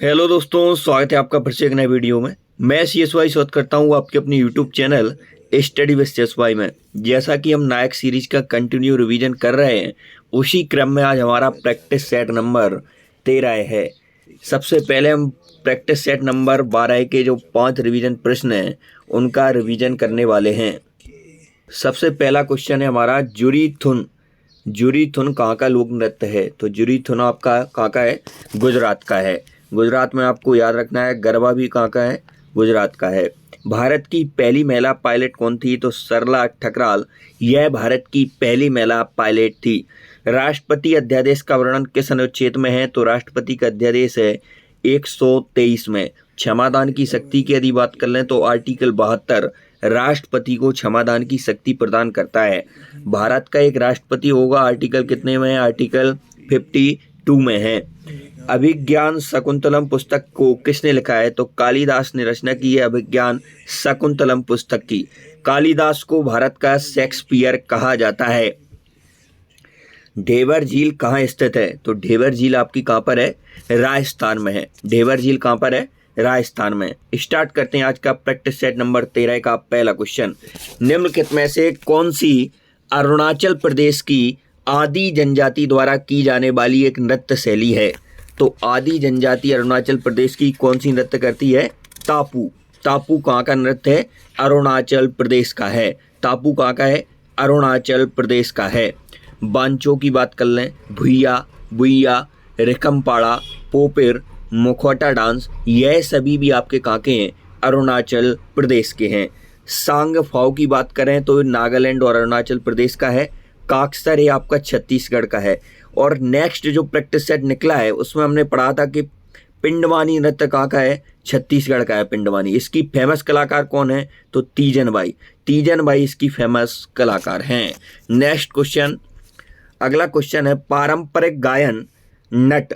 Hello दोस्तों, स्वागत है आपका फिर से एक नए वीडियो में। मैं CSY स्वागत करता हूँ आपके अपने YouTube channel study with CSY में। जैसा कि हम नायक सीरीज का कंटिन्यू रिवीजन कर रहे हैं, उसी क्रम में आज हमारा प्रैक्टिस सेट नंबर 13 है। सबसे पहले हम प्रैक्टिस सेट नंबर 12 के जो 5 रिवीजन प्रश्न हैं उनका रिवीजन करने वाले हैं। सबसे पहला क्वेश्चन है हमारा, जुरीथुन। जुरीथुन कहाँ का लोक नृत्य है? तो जुरीथुन आपका कहाँ का है? गुजरात का है। गुजरात में आपको याद रखना है। गरबा भी कहाँ का है? गुजरात का है। भारत की पहली महिला पायलट कौन थी? तो सरला ठकराल, यह भारत की पहली महिला पायलट थी। राष्ट्रपति अध्यादेश का वर्णन किस अनुच्छेद में है? तो राष्ट्रपति का अध्यादेश है 123 में। क्षमादान की शक्ति की यदि बात कर लें तो आर्टिकल 72 राष्ट्रपति को क्षमादान की शक्ति प्रदान करता है। भारत का एक राष्ट्रपति होगा, आर्टिकल कितने में है? आर्टिकल 52 में है। अभिज्ञान शकुंतलम पुस्तक को किसने लिखा है? तो कालिदास ने रचना की है अभिज्ञान शकुंतलम पुस्तक की। कालिदास को भारत का शेक्सपियर कहा जाता है। ढेबर झील कहाँ स्थित है? तो ढेबर झील आपकी कहाँ पर है? राजस्थान में है। ढेबर झील कहाँ पर है? राजस्थान में। स्टार्ट करते हैं आज का प्रैक्टिस सेट नंबर 13 का पहला क्वेश्चन। निम्नलिखित में से कौन सी अरुणाचल प्रदेश की आदि जनजाति द्वारा की जाने वाली एक नृत्य शैली है? तो आदि जनजाति अरुणाचल प्रदेश की कौन सी नृत्य करती है? टापू। टापू कहाँ का नृत्य है? अरुणाचल प्रदेश का है। टापू कहाँ का है? अरुणाचल प्रदेश का है। बांचो की बात कर लें, भुइया, बुइया, रिकमपाड़ा, पोपिर, मुखौटा डांस, यह सभी भी आपके कहाँ के हैं? अरुणाचल प्रदेश के हैं। सांग फाओ की बात करें तो नागालैंड और अरुणाचल प्रदेश का है। काक्सर ये आपका छत्तीसगढ़ का है। और नेक्स्ट जो प्रैक्टिस सेट निकला है उसमें हमने पढ़ा था कि पिंडवानी नृत्य कहाँ का है? छत्तीसगढ़ का है पिंडवानी। इसकी फेमस कलाकार कौन है? तो तीजन बाई। तीजन बाई इसकी फेमस कलाकार हैं। नेक्स्ट क्वेश्चन, अगला क्वेश्चन है, पारंपरिक गायन नट।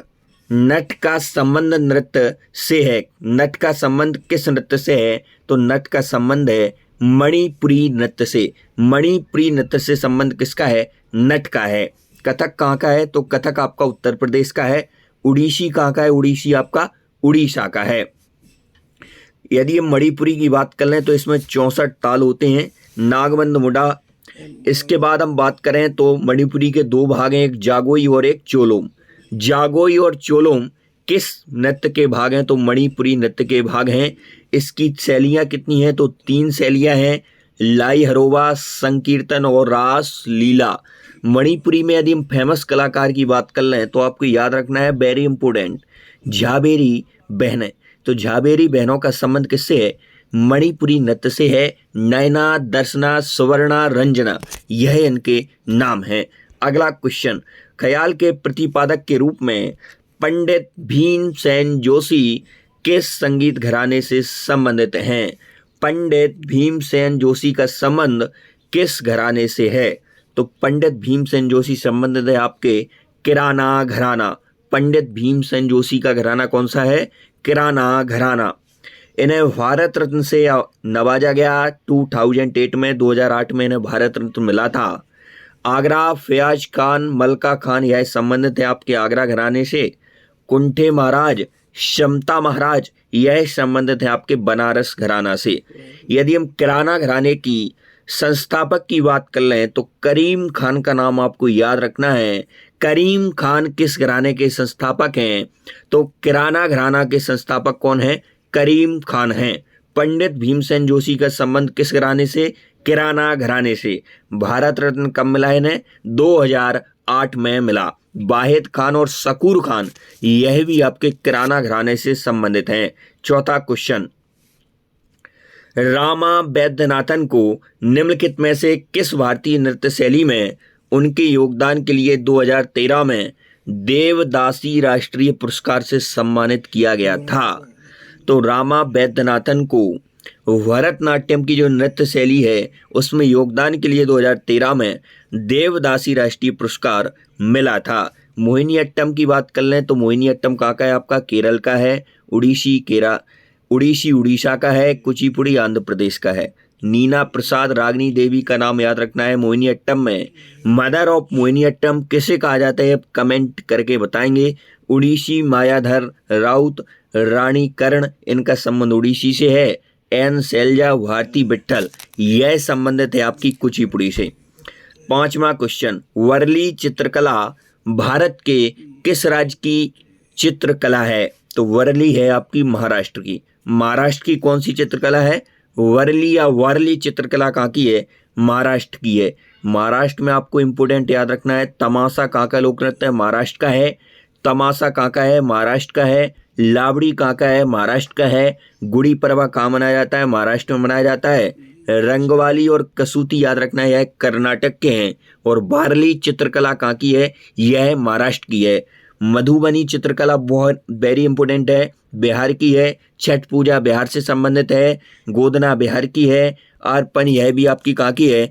नट का संबंध नृत्य से है। नट का संबंध किस नृत्य से है? तो नट का संबंध है मणिपुरी नृत्य से। मणिपुरी नृत्य से संबंध किसका है? नट का है। कथक कहाँ का है? तो कथक आपका उत्तर प्रदेश का है। उड़ीसी कहाँ का है? उड़ीसी आपका उड़ीसा का है। यदि हम मणिपुरी की बात कर लें तो इसमें 64 ताल होते हैं। नागबंद मुडा। इसके बाद हम बात करें तो मणिपुरी के 2 भाग हैं, एक जागोई और एक चोलोम। जागोई और चोलोम किस नृत्य के भाग हैं? तो मणिपुरी नृत्य के भाग हैं। इसकी शैलियाँ कितनी हैं? तो 3 शैलियाँ हैं, लाई हरोबा, संकीर्तन और रास लीला। मणिपुरी में यदि हम फेमस कलाकार की बात कर लें तो आपको याद रखना है, वेरी इंपॉर्टेंट, झाबेरी बहनें। तो झाबेरी बहनों का संबंध किससे है? मणिपुरी नृत्य से है। नयना, दर्शना, सुवर्णा, रंजना, यह इनके नाम हैं। अगला क्वेश्चन, ख्याल के प्रतिपादक के रूप में पंडित भीमसेन जोशी किस संगीत घराने से संबंधित हैं? पंडित भीमसेन जोशी का संबंध किस घराने से है? तो पंडित भीमसेन जोशी संबंधित है आपके किराना घराना। पंडित भीमसेन जोशी का घराना कौन सा है? किराना घराना। इन्हें भारत रत्न से नवाजा गया 2008 में। 2008 में इन्हें भारत रत्न मिला था। आगरा, फयाज खान, मलका खान, यह संबंधित है आपके आगरा घराने से। कुंठे महाराज, समता महाराज, यह संबंधित है आपके बनारस घराना से। यदि हम किराना घराने की संस्थापक की बात कर लें तो करीम खान का नाम आपको याद रखना है। करीम खान किस घराने के संस्थापक हैं? तो किराना घराना के संस्थापक कौन है? करीम खान हैं। पंडित भीमसेन जोशी का संबंध किस घराने से? किराना घराने से। भारत रत्न कब मिला इन्हें? 2008 में मिला। वाहिद खान और शकूर खान, यह भी आपके किराना घराने से संबंधित हैं। चौथा क्वेश्चन, रामा वैद्यनाथन को निम्नलिखित में से किस भारतीय नृत्य शैली में उनके योगदान के लिए 2013 में देवदासी राष्ट्रीय पुरस्कार से सम्मानित किया गया था? तो रामा वैद्यनाथन को भरतनाट्यम की जो नृत्य शैली है उसमें योगदान के लिए 2013 में देवदासी राष्ट्रीय पुरस्कार मिला था। मोहिनीअट्टम की बात कर लें तो मोहिनीअट्टम कहाँ का है? आपका केरल का है। उड़ीसी उड़ीसा का है। कुचिपुड़ी आंध्र प्रदेश का है। नीना प्रसाद रागनी देवी का नाम याद रखना है। मोहिनीअट्टम में मदर ऑफ मोहिनीअट्टम किसे कहा जाता है? कमेंट करके बताएंगे। उड़ीसी मायाधर राउत, रानी कर्ण, इनका संबंध उड़ीसी से है। एन शैलजा, भारती विट्ठल, यह संबंधित है आपकी कुचिपुड़ी से। 5वां क्वेश्चन, वर्ली चित्रकला भारत के किस राज्य की चित्रकला है? तो वर्ली है आपकी महाराष्ट्र की। महाराष्ट्र की कौन सी चित्रकला है? वर्ली या वारली चित्रकला कहाँ की है? महाराष्ट्र की है। महाराष्ट्र में आपको इंपोर्टेंट याद रखना है, तमाशा कहाँ का लोक नृत्य है? महाराष्ट्र का है। तमाशा कहाँ का है? महाराष्ट्र का है। लावड़ी कहाँ का है? महाराष्ट्र का है। गुड़ी पड़वा कहाँ मनाया जाता है? महाराष्ट्र में मनाया जाता है। रंगवाली और कसूती याद रखना है, यह कर्नाटक के हैं। और वारली चित्रकला कहाँ की है? यह महाराष्ट्र की है। मधुबनी चित्रकला बहुत वेरी इंपॉर्टेंट है, बिहार की है। छठ पूजा बिहार से संबंधित है। गोदना बिहार की है। अर्पण यह भी आपकी कहाँ की है?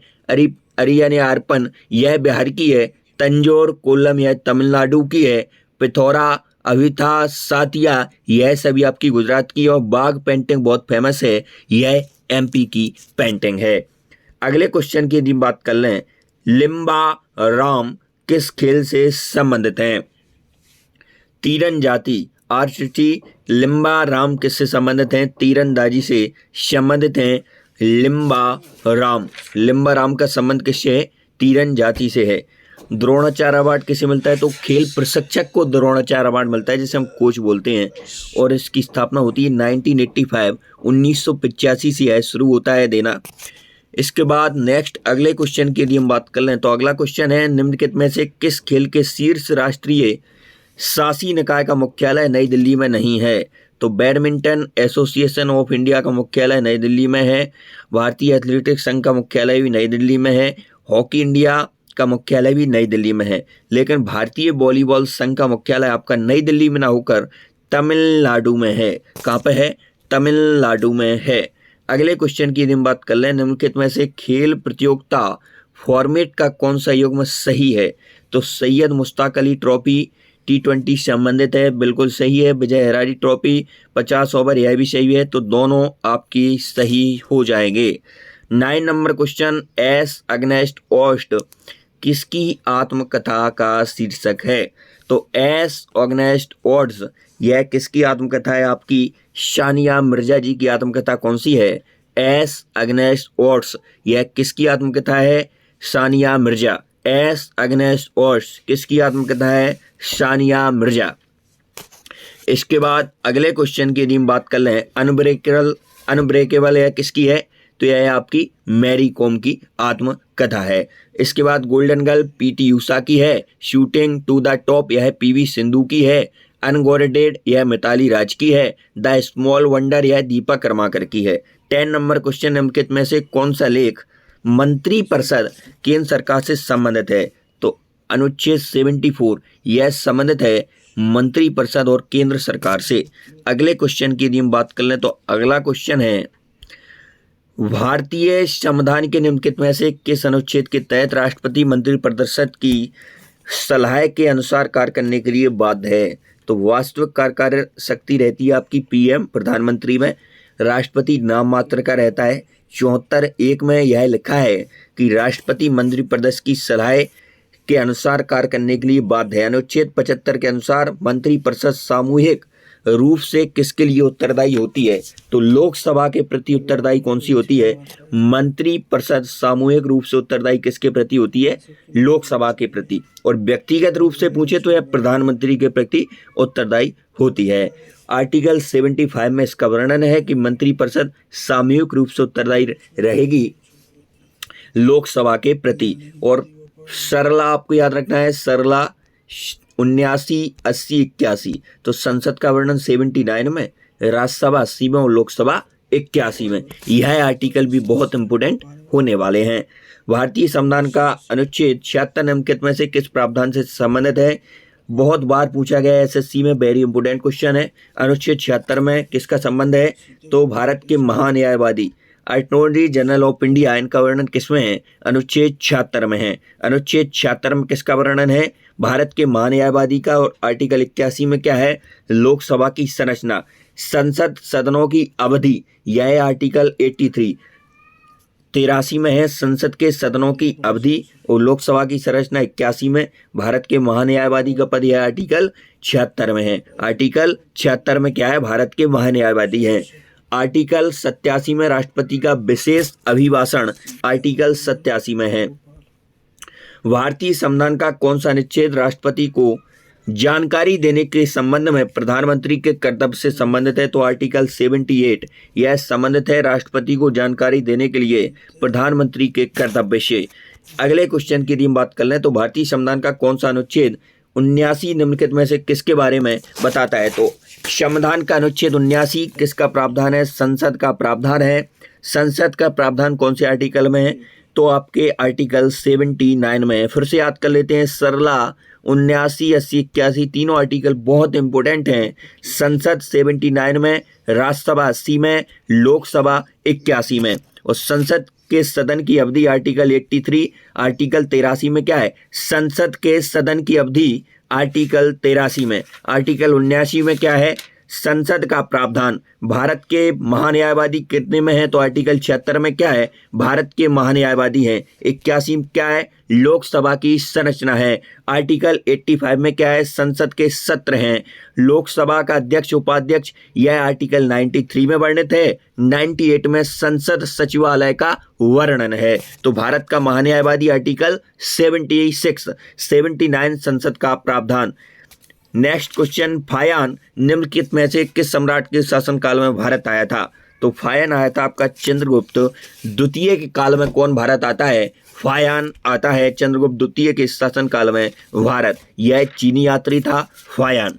अरियानी अर्पण यह बिहार की है। तंजौर कोल्लम यह तमिलनाडु की है। पिथौरा, अविथा, सातिया यह सभी आपकी गुजरात की। और बाघ पेंटिंग बहुत फेमस है, यह एमपी की पेंटिंग है। अगले क्वेश्चन की यदि बात कर लें, लिम्बा राम किस खेल से संबंधित हैं? तीरंदाजी, आर्चरी। लिम्बा राम किससे संबंधित हैं? तीरंदाजी से संबंधित हैं लिम्बा राम। लिम्बा राम का संबंध किससे है? तीरंदाजी से है। द्रोणाचार्य अवार्ड किसे मिलता है? तो खेल प्रशिक्षक को द्रोणाचार्य अवार्ड मिलता है, जिसे हम कोच बोलते हैं। और इसकी स्थापना होती है 1985 से यह शुरू होता है देना। इसके बाद नेक्स्ट अगले क्वेश्चन की यदि हम बात कर लें, तो अगला क्वेश्चन है, निम्नलिखित में से किस खेल के शीर्ष राष्ट्रीय शासी निकाय का मुख्यालय नई दिल्ली में नहीं है? तो बैडमिंटन एसोसिएशन ऑफ इंडिया का मुख्यालय नई दिल्ली में है। भारतीय एथलेटिक्स संघ का मुख्यालय भी नई दिल्ली में है। हॉकी इंडिया का मुख्यालय भी नई दिल्ली में है। लेकिन भारतीय वॉलीबॉल संघ का मुख्यालय आपका नई दिल्ली में ना होकर तमिलनाडु में है। कहाँ पे है? तमिलनाडु में है। अगले क्वेश्चन की यदि हम बात कर लें, निम्नलिखित में से खेल प्रतियोगिता फॉर्मेट का कौन सा युग्म सही है? तो सैयद मुश्ताक अली ट्रॉफी T20 संबंधित है, बिल्कुल सही है। विजय हजारे ट्रॉफी 50 ओवर, यह भी सही है। तो दोनों आपकी सही हो जाएंगे। 9 नंबर क्वेश्चन, एस अगेंस्ट ओस्ट किसकी आत्मकथा का शीर्षक है? तो एस अगेंस्ट ओड्स यह किसकी आत्मकथा है? आपकी सानिया मिर्जा जी की आत्मकथा कौन सी है? एस अगेंस्ट ओड्स यह किसकी आत्मकथा है? Sania Mirza. S against odds किसकी आत्मकथा है? सानिया मिर्जा। इसके बाद अगले क्वेश्चन की यदि हम बात कर लें, अनब्रेकेबल यह किसकी है? तो यह आपकी मैरी कॉम की आत्मकथा है। इसके बाद गोल्डन गर्ल पीटी उषा की है। शूटिंग टू द टॉप यह पीवी सिंधु की है। अनगॉडेड यह मिताली राज की है। द स्मॉल वंडर यह दीपक कर्माकर की है। 10 नंबर क्वेश्चन, निम्नलिखित में से कौन सा लेख मंत्रिपरिषद केंद्र सरकार से संबंधित है? तो अनुच्छेद 74 यह संबंधित है मंत्रिपरिषद और केंद्र सरकार से। अगले क्वेश्चन की यदि हम बात कर लें, तो अगला क्वेश्चन है, भारतीय संविधान के निम्नलिखित में से किस अनुच्छेद के तहत राष्ट्रपति मंत्रिपरिषद की सलाह के अनुसार कार्य करने के लिए बाध्य है? तो वास्तविक कार्य शक्ति रहती है आपकी पीएम प्रधानमंत्री में, राष्ट्रपति नाम मात्र का रहता है। 74(1) में यह लिखा है कि राष्ट्रपति मंत्रिपरिषद की सलाह के अनुसार कार्य करने के लिए बाध्य है। अनुच्छेद 75 के अनुसार मंत्रिपरिषद सामूहिक रूप से किसके लिए उत्तरदायी होती है? तो लोकसभा के प्रति उत्तरदायी कौन सी होती है? मंत्रिपरिषद सामूहिक रूप से उत्तरदायी किसके प्रति होती है? लोकसभा के प्रति। और व्यक्तिगत रूप से पूछे तो यह प्रधानमंत्री के प्रति उत्तरदायी होती है। आर्टिकल 75 में इसका वर्णन है कि मंत्रिपरिषद सामूहिक रूप से उत्तरदायी रहेगी लोकसभा के प्रति। और सरला आपको याद रखना है, सरला 79, 80, 81। तो संसद का वर्णन 79 में, राज्यसभा 80 में और लोकसभा 81 में। यह आर्टिकल भी बहुत इंपोर्टेंट होने वाले हैं। भारतीय संविधान का अनुच्छेद 76 निम्नलिखित में से किस प्रावधान से संबंधित है? बहुत बार पूछा गया है एसएससी में, वेरी इंपोर्टेंट क्वेश्चन है। अनुच्छेद 76 में किसका संबंध है? तो भारत के महान्यायवादी अटॉर्नी जनरल ऑफ इंडिया, इनका वर्णन किसमें है? अनुच्छेद 76 में है। अनुच्छेद 76 में किसका वर्णन है? भारत के महान्यायवादी का। और आर्टिकल 81 में क्या है? लोकसभा की संरचना, संसद सदनों की अवधि, यह आर्टिकल 83। 83 में है। संसद के सदनों की अवधि और लोकसभा की संरचना 81 में। भारत के महान्यायवादी का पद यह आर्टिकल 76 में है। आर्टिकल 76 में क्या है? भारत के महान्यायवादी हैं। आर्टिकल 87 में राष्ट्रपति का विशेष अभिभाषण आर्टिकल 87 में है। भारतीय संविधान का कौन सा अनुच्छेद राष्ट्रपति को जानकारी देने के संबंध में प्रधानमंत्री के कर्तव्य से संबंधित है? तो आर्टिकल 78 यह संबंधित है राष्ट्रपति को जानकारी देने के लिए प्रधानमंत्री के कर्तव्य से। अगले क्वेश्चन की यदि हम बात कर लें तो भारतीय संविधान का कौन सा अनुच्छेद 79 निम्नलिखित में से किसके बारे में बताता है? तो संविधान का अनुच्छेद 79 किसका प्रावधान है? संसद का प्रावधान है। संसद का प्रावधान कौन से आर्टिकल में है? तो आपके आर्टिकल 79 में है। फिर से याद कर लेते हैं। सरला 79, 80, 81 तीनों आर्टिकल बहुत इंपॉर्टेंट हैं। संसद 79 में, राज्यसभा 80 में, लोकसभा 81 में। और संसद के सदन की अवधि आर्टिकल 83, आर्टिकल 83 में क्या है? संसद के सदन की अवधि आर्टिकल 83 में। आर्टिकल 79 में क्या है? संसद का प्रावधान। भारत के महान्यायवादी कितने में है? तो आर्टिकल 76 में क्या है? भारत के महान्यायवादी हैं। 81 में क्या है? लोकसभा की संरचना है। आर्टिकल 85 में क्या है? संसद के सत्र हैं। लोकसभा का अध्यक्ष उपाध्यक्ष यह आर्टिकल 93 में वर्णित है। 98 में संसद सचिवालय का वर्णन है। तो भारत का महान्यायवादी आर्टिकल 76, 79 संसद का प्रावधान। नेक्स्ट क्वेश्चन, फायान निम्नलिखित में से किस सम्राट के शासनकाल में भारत आया था? तो फायान आया था आपका चंद्रगुप्त द्वितीय के काल में। कौन भारत आता है? फायान आता है चंद्रगुप्त द्वितीय के शासनकाल में भारत। यह चीनी यात्री था फायान।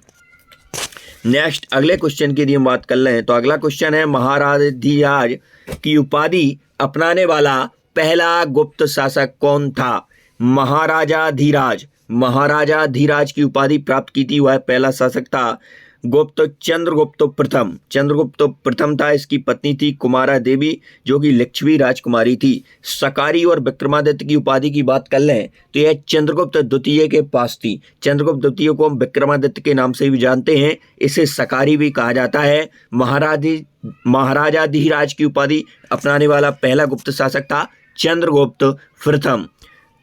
नेक्स्ट अगले क्वेश्चन की यदि हम बात कर लें तो अगला क्वेश्चन है, महाराजाधिराज की उपाधि अपनाने वाला पहला गुप्त शासक कौन था? महाराजाधिराज, महाराजाधिराज की उपाधि प्राप्त की थी वह पहला शासक था गुप्त चंद्रगुप्त प्रथम। चंद्रगुप्त प्रथम था। इसकी पत्नी थी कुमारा देवी जो कि लक्ष्मी राजकुमारी थी। सकारी और विक्रमादित्य की उपाधि की बात कर लें तो यह चंद्रगुप्त द्वितीय के पास थी। चंद्रगुप्त द्वितीय को हम विक्रमादित्य के नाम से भी जानते हैं, इसे सकारी भी कहा जाता है। महाराजाधिराज की उपाधि अपनाने वाला पहला गुप्त शासक था चंद्रगुप्त प्रथम।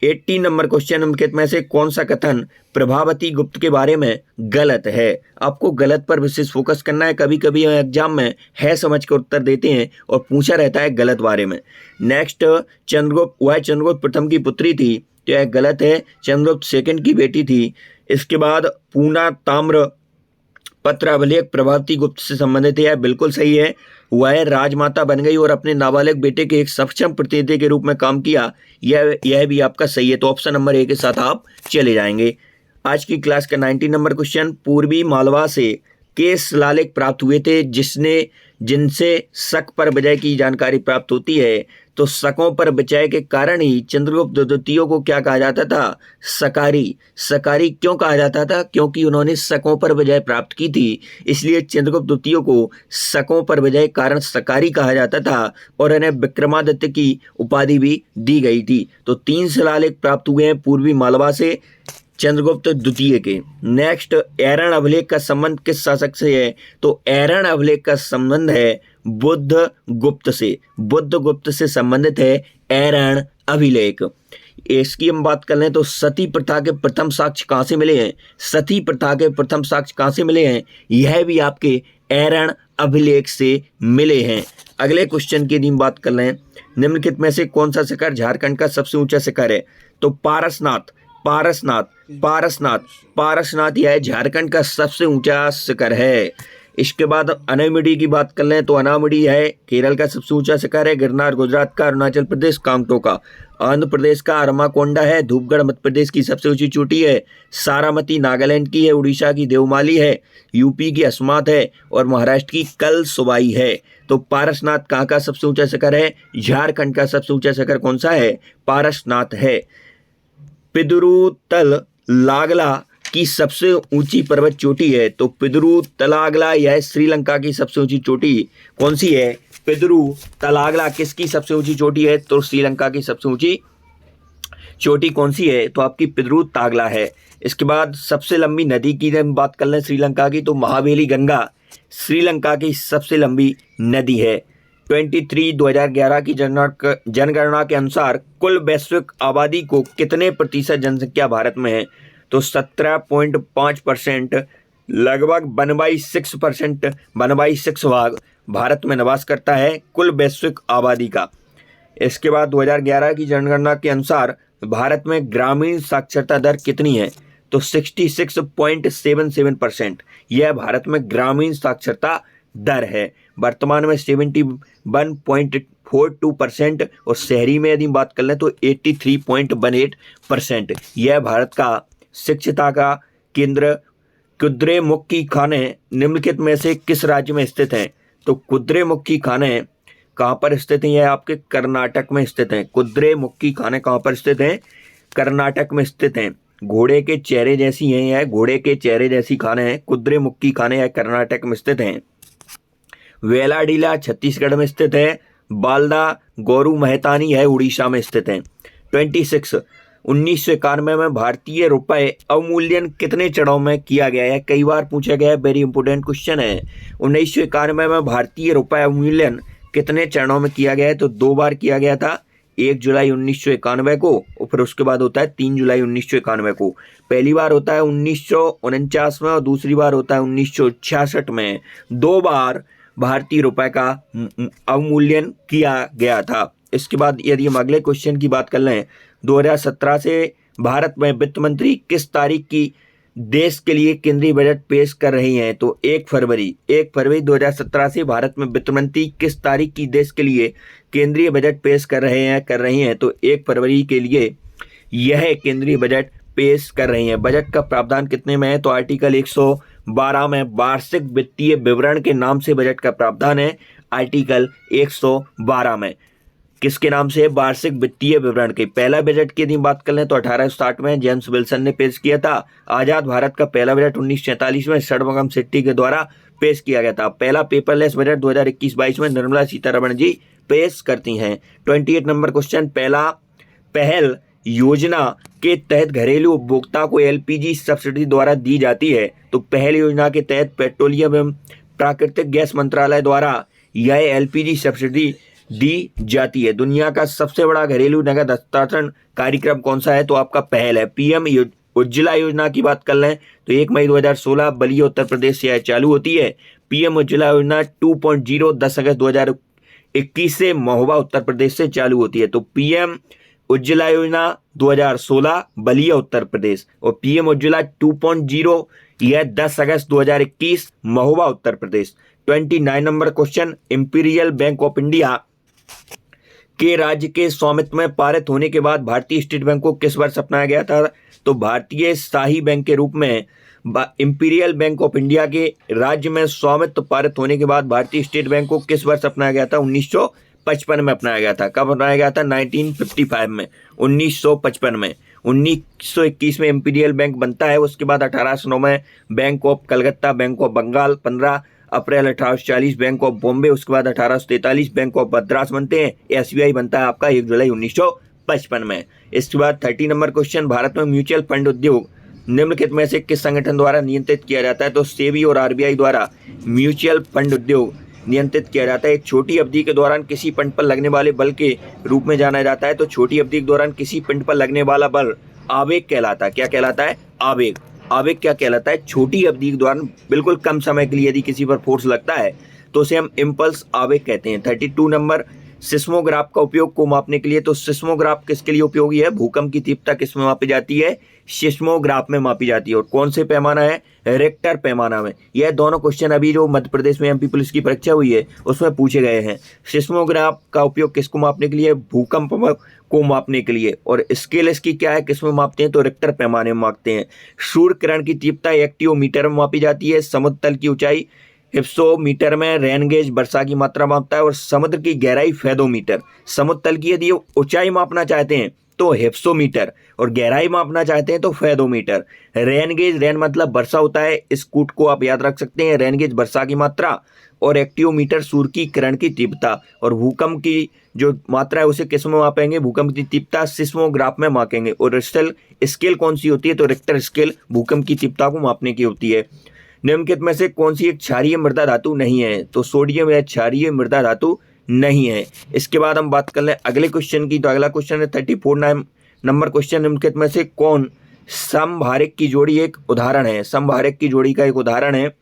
80 नंबर क्वेश्चन निम्नलिखित में से कौन सा कथन प्रभावती गुप्त के बारे में गलत है? आपको गलत पर विशेष फोकस करना है। कभी कभी एग्जाम में है समझ कर उत्तर देते हैं और पूछा रहता है गलत बारे में। नेक्स्ट, चंद्रगुप्त प्रथम की पुत्री थी तो यह गलत है। चंद्रगुप्त सेकंड की बेटी थी। इसके बाद पूना ताम्र पत्र अभिलेख प्रभावती गुप्त से संबंधित है, यह बिल्कुल सही है। वह राजमाता बन गई और अपने नाबालिग बेटे के एक सक्षम प्रतिनिधि के रूप में काम किया, यह भी आपका सही है। तो ऑप्शन नंबर ए के साथ आप चले जाएंगे। आज की क्लास का 90 नंबर क्वेश्चन, पूर्वी मालवा से के शिलालेख प्राप्त हुए थे जिनसे शक पर विजय की जानकारी प्राप्त होती है। तो शकों पर विजय के कारण ही चंद्रगुप्त द्वितीय को क्या कहा जाता था? सकारी। सकारी क्यों कहा जाता था? क्योंकि उन्होंने शकों पर विजय प्राप्त की थी, इसलिए चंद्रगुप्त द्वितीय को शकों पर विजय कारण सकारी कहा जाता था और इन्हें विक्रमादित्य की उपाधि भी दी गई थी। तो 3 शिलालेख प्राप्त हुए हैं पूर्वी मालवा से चंद्रगुप्त द्वितीय के। नेक्स्ट, ऐरण अभिलेख का संबंध किस शासक से है? तो ऐरण अभिलेख का संबंध है बुद्ध गुप्त से। बुद्ध गुप्त से संबंधित है ऐरण अभिलेख। इसकी हम बात कर लें तो सती प्रथा के प्रथम साक्ष्य कहाँ से मिले हैं? सती प्रथा के प्रथम साक्ष्य कहाँ से मिले हैं? यह भी आपके ऐरण अभिलेख से मिले हैं। अगले क्वेश्चन की हम बात कर लें, निम्नलिखित में से कौन सा शिखर झारखंड का सबसे ऊंचा शिखर है? तो पारसनाथ। पारसनाथ पारसनाथ पारसनाथ यह झारखंड का सबसे ऊंचा शिखर है। इसके बाद अनामुडी की बात कर लें तो अनामुडी है केरल का सबसे ऊंचा शिखर है। गिरनार गुजरात का, अरुणाचल प्रदेश कांगटो का, आंध्र प्रदेश का अरमाकोंडा है। धूपगढ़ मध्य प्रदेश की सबसे ऊंची चोटी है। सारामती नागालैंड की है। उड़ीसा की देवमाली है। यूपी की अस्मात है और महाराष्ट्र की कलसुबाई है। तो पारसनाथ कहाँ का सबसे ऊंचा शिखर है? झारखंड का सबसे ऊंचा शिखर कौन सा है? पारसनाथ है। पिदुरुतल लागला की सबसे ऊंची पर्वत चोटी है। तो पिदुरुतलागला यह श्रीलंका की सबसे ऊंची चोटी कौन सी है? पिदुरुतलागला किसकी सबसे ऊंची चोटी है? तो श्रीलंका की सबसे ऊंची चोटी कौन सी है? तो आपकी पिदुरुतागला है। इसके बाद सबसे लंबी नदी की हम बात कर लें श्रीलंका की तो महावेली गंगा श्रीलंका की सबसे लंबी नदी है। 2011 की जनगणना के अनुसार कुल वैश्विक आबादी को कितने प्रतिशत जनसंख्या भारत में है? तो 17.5%, लगभग 1/6%, 1/6 भाग भारत में निवास करता है कुल वैश्विक आबादी का। इसके बाद 2011 की जनगणना के अनुसार भारत में ग्रामीण साक्षरता दर कितनी है? तो 66.77%, यह भारत में ग्रामीण साक्षरता दर है। वर्तमान में 71.42% और शहरी में यदि बात कर लें तो 83.18%। यह भारत का शिक्षिता का केंद्र। कुद्रेमुखी खाने निम्नलिखित में से किस राज्य में स्थित हैं? तो कुद्रेमुखी खाने कहाँ पर स्थित हैं? यह आपके कर्नाटक में स्थित हैं। कुद्रेमुखी खाने कहाँ पर स्थित हैं? कर्नाटक में स्थित हैं। घोड़े के चेहरे जैसी हैं, यह घोड़े के चेहरे जैसी खाने हैं। कुद्रेमुखी खाने यह कर्नाटक में स्थित हैं। वेलाडीला छत्तीसगढ़ में स्थित है। बालदा गौरू मेहतानी है उड़ीसा में स्थित है। 26 1991 में भारतीय रुपए अवमूल्यन कितने चरणों में किया गया है? कई बार पूछा गया है, वेरी इंपोर्टेंट क्वेश्चन है। 1991 में भारतीय रुपए अवमूल्यन कितने चरणों में किया गया है? तो 2 बार किया गया था, 1 जुलाई 1991 को और फिर उसके बाद होता है 3 जुलाई 1991 को। पहली बार होता है 1949 में और दूसरी बार होता है 1966 में। 2 बार भारतीय रुपए का अवमूल्यन किया गया था। इसके बाद यदि हम अगले क्वेश्चन की बात कर लें, 2017 से भारत में वित्त मंत्री किस तारीख की देश के लिए केंद्रीय बजट पेश कर रही हैं? तो 1 फरवरी 2017 से भारत में वित्त मंत्री किस तारीख की देश के लिए केंद्रीय बजट पेश कर रही हैं? तो 1 फरवरी के लिए यह केंद्रीय बजट पेश कर रही हैं। बजट का प्रावधान कितने में है? तो आर्टिकल 112 में वार्षिक वित्तीय विवरण के नाम से बजट का प्रावधान है। आर्टिकल 112 में किसके नाम से? वार्षिक वित्तीय विवरण के। पहला बजट की यदि बात कर लें तो 1860 में जेम्स विल्सन ने पेश किया था। आजाद भारत का पहला बजट 1947 में षडमंगम शेट्टी के द्वारा पेश किया गया था। पहला पेपरलेस बजट 2021-22 में निर्मला सीतारमण जी पेश करती हैं। 28 नंबर क्वेश्चन, पहल योजना के तहत घरेलू उपभोक्ता को एलपीजी सब्सिडी द्वारा दी जाती है। तो पहल योजना के तहत पेट्रोलियम एवं प्राकृतिक गैस मंत्रालय द्वारा यह एलपीजी सब्सिडी दी जाती है। दुनिया का सबसे बड़ा घरेलू नगद हस्तांतरण कार्यक्रम कौन सा है? तो आपका पहल है। पीएम उज्ज्वला योजना की बात कर लें तो 1 मई 2016 बलिया उत्तर प्रदेश से चालू होती है। पीएम उज्ज्वला योजना 2.0 10 अगस्त 2021 से महोबा उत्तर प्रदेश से चालू होती है। तो पीएम उज्ज्वला योजना 2016 बलिया उत्तर प्रदेश और पीएम उज्ज्वला 2.0 यह 10 अगस्त 2021 Mahoba Uttar Pradesh. 29 number question, imperial bank of India के राज्य के स्वामित्व में पारित होने के बाद भारतीय स्टेट बैंक को किस वर्ष अपनाया गया था? तो भारतीय शाही बैंक के रूप में इंपीरियल बैंक ऑफ इंडिया के राज्य में स्वामित्व पारित होने के बाद भारतीय स्टेट बैंक को किस वर्ष अपनाया गया था? 1955 में अपनाया गया था। कब अपनाया गया था? 1955 में, 1955 में। 1921 में इंपीरियल बैंक बनता है। उसके बाद 1809 में Bank of Calcutta, Bank of Bengal, 15 अप्रैल 1840 बैंक ऑफ बॉम्बे, उसके बाद 1843 बैंक ऑफ मद्रास बनते हैं। एसबीआई बनता है आपका 1 जुलाई 1955 में। इसके बाद 30 नंबर क्वेश्चन, भारत में म्यूचुअल फंड उद्योग निम्नलिखित में से किस संगठन द्वारा नियंत्रित किया जाता है? तो सेबी और आरबीआई द्वारा म्यूचुअल फंड उद्योग नियंत्रित किया जाता है। एक छोटी अवधि के दौरान किसी फंड पर लगने वाले बल के रूप में जाना जाता है। तो छोटी अवधि के दौरान किसी फंड पर लगने वाला बल आवेग कहलाता है। क्या कहलाता है? आवेग। आवेग क्या कहलाता है? छोटी अवधि के दौरान बिल्कुल कम समय के लिए यदि किसी पर फोर्स लगता है तो उसे हम इम्पल्स आवेग कहते हैं। 32 नंबर, सिस्मोग्राफ का उपयोग को मापने के लिए। तो सिस्मोग्राफ किसके लिए उपयोगी है? भूकंप की तीव्रता किस में मापी जाती है? सिस्मोग्राफ में मापी जाती है। और कौन से पैमाना है? रिक्टर पैमाना में। यह दोनों क्वेश्चन अभी जो मध्य प्रदेश में एमपी पुलिस की परीक्षा हुई है उसमें पूछे गए हैं। सिस्मोग्राफ का उपयोग किसको मापने के लिए? भूकंप को मापने के लिए। और स्केल इसकी क्या है, किस में मापते हैं? तो रिक्टर पैमाने में मापते हैं। सूर्य किरण की तीव्रता एक्टियोमीटर में मापी जाती है। समुद्र तल की ऊंचाई हिप्सोमीटर में। रेन गेज वर्षा की मात्रा मापता है। और समुद्र की गहराई फेदोमीटर। समुद्र तल की यदि ऊंचाई मापना चाहते हैं तो हिप्सोमीटर और गहराई मापना चाहते हैं तो फेदोमीटर। रेन गेज, रेन मतलब वर्षा होता है, इस कूट को आप याद रख सकते हैं। रेन गेज वर्षा की मात्रा और एक्टियोमीटर सूर्य की किरण की तीव्रता। और भूकंप की जो मात्रा है उसे किस में मापेंगे? भूकंप की तीव्रता सिस्मोग्राफ में मापेंगे। और स्केल कौन सी होती है? तो रिक्टर स्केल भूकंप की तीव्रता को मापने की होती है। निम्नलिखित में से कौन सी एक क्षारीय मृदा धातु नहीं है? तो सोडियम या क्षारीय मृदा धातु नहीं है। इसके बाद हम बात कर लें अगले क्वेश्चन की, तो अगला क्वेश्चन है 34 नंबर क्वेश्चन, निम्नलिखित में से कौन समभारिक की जोड़ी एक उदाहरण है? समभारिक की जोड़ी का एक उदाहरण है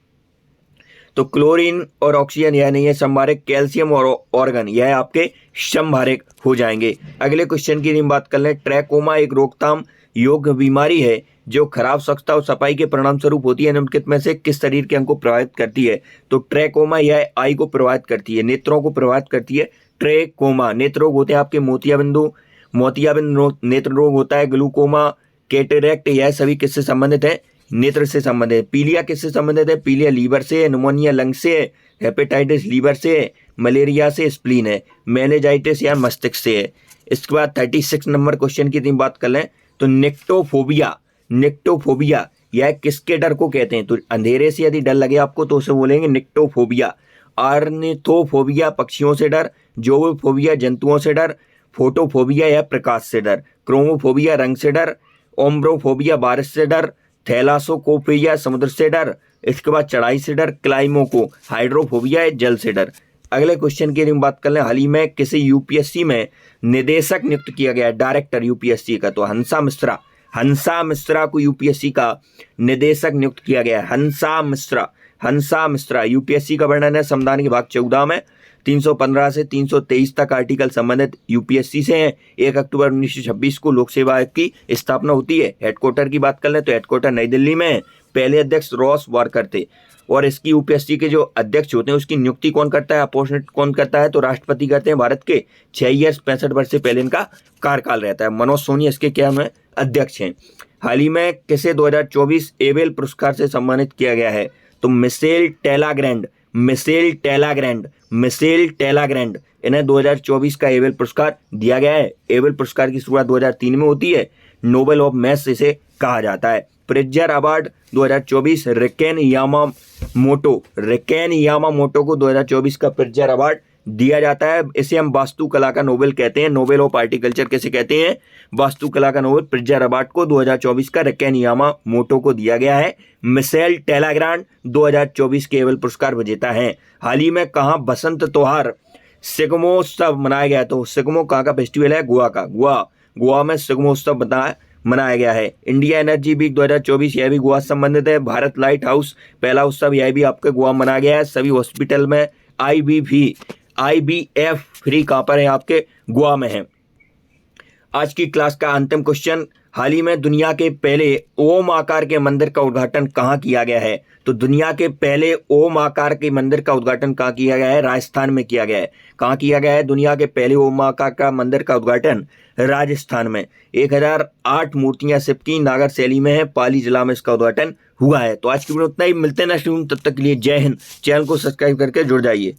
तो क्लोरीन और ऑक्सीजन यह नहीं है समभारिक, कैल्शियम और ऑर्गन यह आपके समभारिक हो जाएंगे। अगले क्वेश्चन की हम बात कर लें, ट्रैकोमा एक रोकथाम योग्य बीमारी है जो खराब स्वच्छता और सफाई के परिणाम स्वरूप होती है, निम्नलिखित में से किस शरीर के अंग को प्रभावित करती है? तो ट्रैकोमा यह आई को प्रभावित करती है, नेत्रों को प्रभावित करती है। ट्रैकोमा नेत्र रोग होते हैं आपके मोतियाबिंद नेत्र रोग होता है, ग्लूकोमा, कैटरेक्ट यह सभी किससे संबंधित है? नेत्र से संबंधित है। पीलिया किससे संबंधित है? पीलिया लीवर से है, निमोनिया लंग से है, हेपेटाइटिस लीवर से है, मलेरिया से स्प्लीन है, मेनिंजाइटिस या मस्तिष्क से है। इसके बाद 36 नंबर क्वेश्चन की बात कर लें तो निक्टोफोबिया यह किसके डर को कहते हैं? तो अंधेरे से यदि डर लगे आपको तो उसे बोलेंगे निक्टोफोबिया। ऑर्निथोफोबिया पक्षियों से डर, जोबोफोबिया जंतुओं से डर, फोटोफोबिया या प्रकाश से डर, क्रोमोफोबिया रंग से डर, ओम्ब्रोफोबिया बारिश से डर, थैलासोकोफिया समुद्र से डर, इसके बाद चढ़ाई से डर, क्लाइमोको हाइड्रोफोबिया जल से डर। अगले क्वेश्चन की बात कर लें, हाल ही में किसी यूपीएससी में निदेशक नियुक्त किया गया है, डायरेक्टर यूपीएससी का? तो हंसा मिश्रा को यूपीएससी का निदेशक नियुक्त किया गया है। हंसा मिश्रा यूपीएससी का वर्णन है संविधान के भाग 14 में 315 से 323 तक आर्टिकल संबंधित यूपीएससी से हैं। 1 अक्टूबर 1926 को लोक सेवा आयोग की स्थापना होती है। हेडक्वार्टर की बात कर लें तो हेडक्वार्टर नई दिल्ली में है। पहले अध्यक्ष रॉस वारकर थे और इसकी यूपीएससी के जो अध्यक्ष होते हैं उसकी नियुक्ति कौन करता है, अपॉइंटमेंट कौन करता है? तो राष्ट्रपति करते हैं भारत के। 6 ईयर्स 65 वर्ष से पहले इनका कार्यकाल रहता है। मनोज सोनी इसके क्या में अध्यक्ष हैं। हाल ही में किसे 2024 एबेल पुरस्कार से सम्मानित किया गया है? तो मिशेल टेलाग्रैंड इन्हें 2024 का एबेल पुरस्कार दिया गया है। एबेल पुरस्कार की शुरुआत 2003 में होती है। नोबेल ऑफ मैथ्स इसे कहा जाता है। प्रिट्जर अवार्ड 2024 रिकेन यामामोटो को 2024 का प्रिट्जर अवार्ड दिया जाता है। इसे हम वास्तुकला का नोबेल कहते हैं। नोबेल ऑफ आर्टिकल्चर कैसे कहते हैं? वास्तुकला का नोबेल। प्रिट्जर अवार्ड को 2024 का रिकेन यामामोटो को दिया गया है। मिशेल टेलाग्रैंड 2024 के एबेल पुरस्कार विजेता हैं। हाल ही में कहाँ बसंत त्योहार सिग्मोत्सव मनाया गया? तो सिग्मो कहाँ का फेस्टिवल है? गोवा में सिग्मोत्सव मनाया गया है। इंडिया एनर्जी वीक 2024 यह भी गोवा से संबंधित है। भारत लाइट हाउस पहला उत्सव यह भी आपके गोवा मनाया गया है। सभी हॉस्पिटल में IVF फ्री कहाँ पर है? आपके गोवा में है। आज की क्लास का अंतिम क्वेश्चन, हाल ही में दुनिया के पहले ओम आकार के मंदिर का उद्घाटन कहाँ किया गया है? तो दुनिया के पहले ओम आकार के मंदिर का उद्घाटन कहाँ किया गया है? राजस्थान में किया गया है। कहाँ किया गया है दुनिया के पहले ओम आकार का मंदिर का उद्घाटन? राजस्थान में। 1008 मूर्तियां शिव की नागर शैली में है। पाली जिला में इसका उद्घाटन हुआ है। तो आज की वीडियो उतना ही, मिलते हैं नेक्स्ट वीडियो, तब तक के लिए जय हिंद। चैनल को सब्सक्राइब करके जुड़ जाइए।